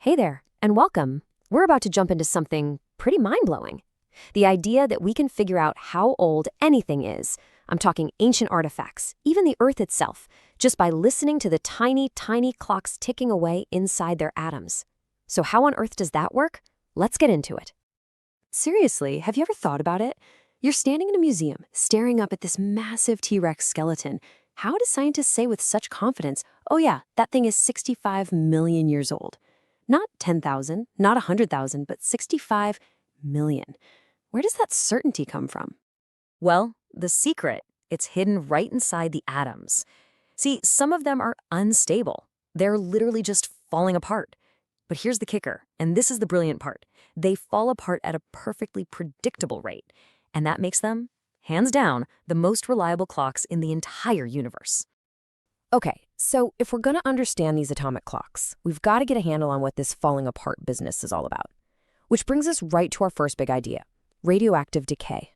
Hey there, and welcome. We're about to jump into something pretty mind-blowing. The idea that we can figure out how old anything is. I'm talking ancient artifacts, even the Earth itself, just by listening to the tiny, tiny clocks ticking away inside their atoms. So how on earth does that work? Let's get into it. Seriously, have you ever thought about it? You're standing in a museum, staring up at this massive T-Rex skeleton. How do scientists say with such confidence, oh yeah, that thing is 65 million years old? Not 10,000, not 100,000, but 65 million. Where does that certainty come from? Well, the secret, it's hidden right inside the atoms. See, some of them are unstable. They're literally just falling apart. But here's the kicker, and this is the brilliant part. They fall apart at a perfectly predictable rate, and that makes them, hands down, the most reliable clocks in the entire universe. Okay, so if we're going to understand these atomic clocks, we've got to get a handle on what this falling apart business is all about. Which brings us right to our first big idea, radioactive decay.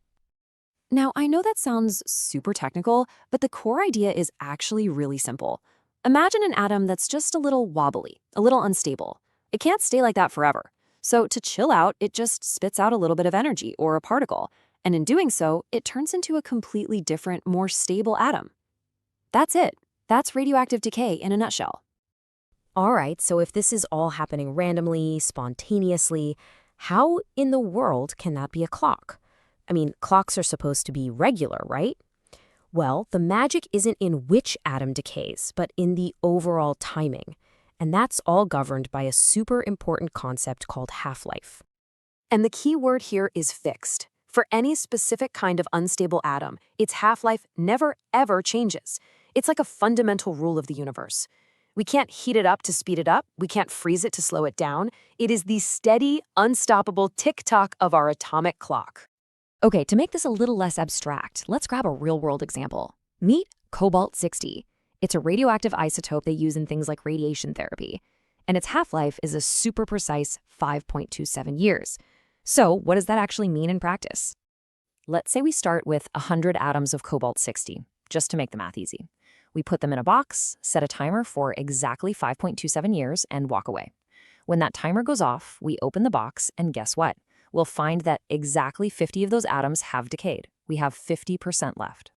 Now, I know that sounds super technical, but the core idea is actually really simple. Imagine an atom that's just a little wobbly, a little unstable. It can't stay like that forever. So to chill out, it just spits out a little bit of energy or a particle. And in doing so, it turns into a completely different, more stable atom. That's it. That's radioactive decay in a nutshell. All right, so if this is all happening randomly, spontaneously, how in the world can that be a clock? I mean, clocks are supposed to be regular, right? Well, the magic isn't in which atom decays, but in the overall timing. And that's all governed by a super important concept called half-life. And the key word here is fixed. For any specific kind of unstable atom, its half-life never, ever changes. It's like a fundamental rule of the universe. We can't heat it up to speed it up. We can't freeze it to slow it down. It is the steady, unstoppable tick-tock of our atomic clock. Okay, to make this a little less abstract, let's grab a real-world example. Meet cobalt-60. It's a radioactive isotope they use in things like radiation therapy. And its half-life is a super precise 5.27 years. So what does that actually mean in practice? Let's say we start with 100 atoms of cobalt-60, just to make the math easy. We put them in a box, set a timer for exactly 5.27 years, and walk away. When that timer goes off, we open the box, and guess what? We'll find that exactly 50 of those atoms have decayed. We have 50% left.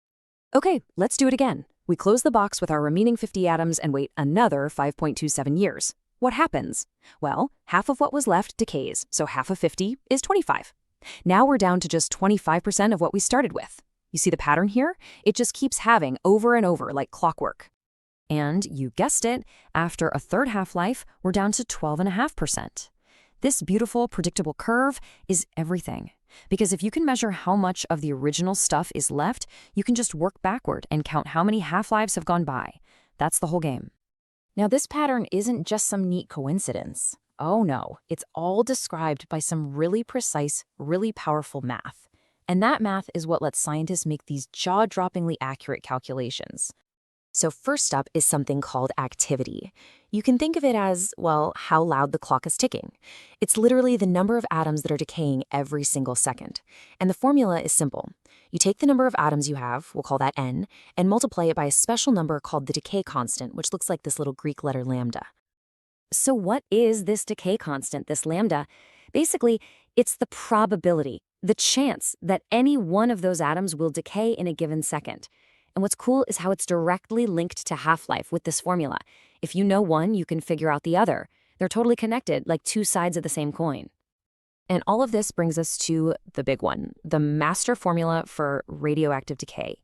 Okay, let's do it again. We close the box with our remaining 50 atoms and wait another 5.27 years. What happens? Well, half of what was left decays, so half of 50 is 25. Now we're down to just 25% of what we started with. You see the pattern here? It just keeps having over and over like clockwork. And you guessed it, after a third half-life, we're down to 12.5%. This beautiful, predictable curve is everything. Because if you can measure how much of the original stuff is left, you can just work backward and count how many half-lives have gone by. That's the whole game. Now, this pattern isn't just some neat coincidence. Oh no, it's all described by some really precise, really powerful math. And that math is what lets scientists make these jaw-droppingly accurate calculations. So first up is something called activity. You can think of it as, well, how loud the clock is ticking. It's literally the number of atoms that are decaying every single second. And the formula is simple. You take the number of atoms you have, we'll call that n, and multiply it by a special number called the decay constant, which looks like this little Greek letter lambda. So what is this decay constant, this lambda? Basically, it's the probability, the chance that any one of those atoms will decay in a given second. And what's cool is how it's directly linked to half-life with this formula. If you know one, you can figure out the other. They're totally connected, like two sides of the same coin. And all of this brings us to the big one, the master formula for radioactive decay.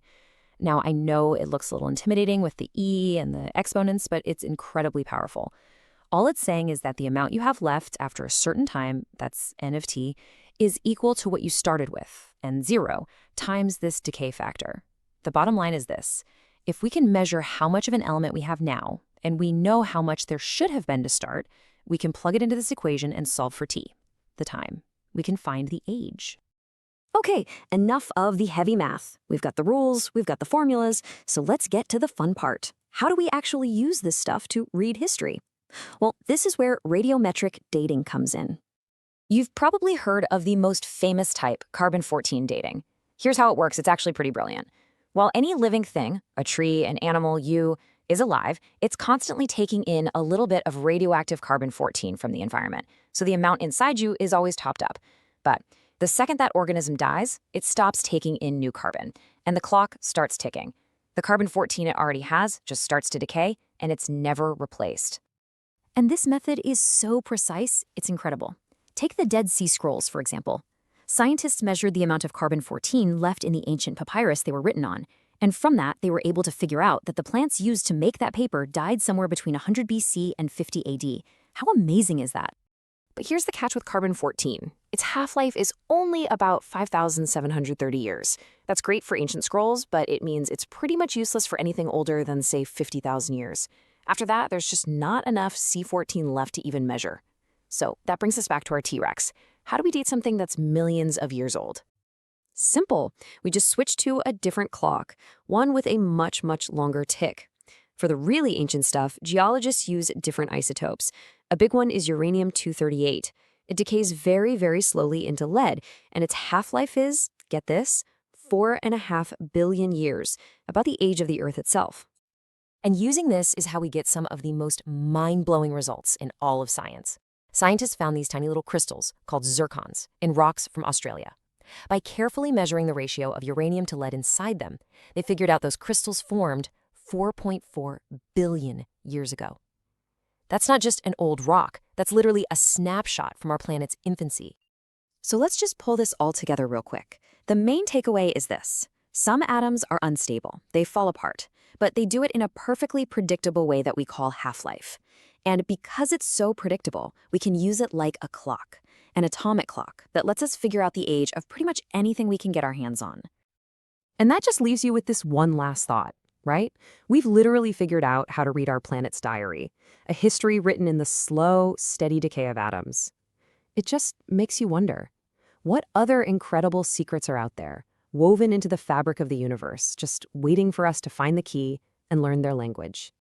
Now, I know it looks a little intimidating with the E and the exponents, but it's incredibly powerful. All it's saying is that the amount you have left after a certain time, that's n of t, is equal to what you started with, and 0, times this decay factor. The bottom line is this. If we can measure how much of an element we have now, and we know how much there should have been to start, we can plug it into this equation and solve for t, the time. We can find the age. Okay, enough of the heavy math. We've got the rules, we've got the formulas, so let's get to the fun part. How do we actually use this stuff to read history? Well, this is where radiometric dating comes in. You've probably heard of the most famous type, carbon-14 dating. Here's how it works. It's actually pretty brilliant. While any living thing, a tree, an animal, you, is alive, it's constantly taking in a little bit of radioactive carbon-14 from the environment, so the amount inside you is always topped up. But the second that organism dies, it stops taking in new carbon, and the clock starts ticking. The carbon-14 it already has just starts to decay, and it's never replaced. And this method is so precise, it's incredible. Take the Dead Sea Scrolls, for example. Scientists measured the amount of carbon-14 left in the ancient papyrus they were written on, and from that, they were able to figure out that the plants used to make that paper died somewhere between 100 BC and 50 AD. How amazing is that? But here's the catch with carbon-14. Its half-life is only about 5,730 years. That's great for ancient scrolls, but it means it's pretty much useless for anything older than, say, 50,000 years. After that, there's just not enough C14 left to even measure. So that brings us back to our T-Rex. How do we date something that's millions of years old? Simple. We just switch to a different clock, one with a much, much longer tick. For the really ancient stuff, geologists use different isotopes. A big one is uranium-238. It decays very, very slowly into lead, and its half-life is, get this, 4.5 billion years, about the age of the Earth itself. And using this is how we get some of the most mind-blowing results in all of science. Scientists found these tiny little crystals, called zircons, in rocks from Australia. By carefully measuring the ratio of uranium to lead inside them, they figured out those crystals formed 4.4 billion years ago. That's not just an old rock, that's literally a snapshot from our planet's infancy. So let's just pull this all together real quick. The main takeaway is this. Some atoms are unstable, they fall apart, but they do it in a perfectly predictable way that we call half-life. And because it's so predictable, we can use it like a clock, an atomic clock that lets us figure out the age of pretty much anything we can get our hands on. And that just leaves you with this one last thought, right? We've literally figured out how to read our planet's diary, a history written in the slow, steady decay of atoms. It just makes you wonder, what other incredible secrets are out there, woven into the fabric of the universe, just waiting for us to find the key and learn their language?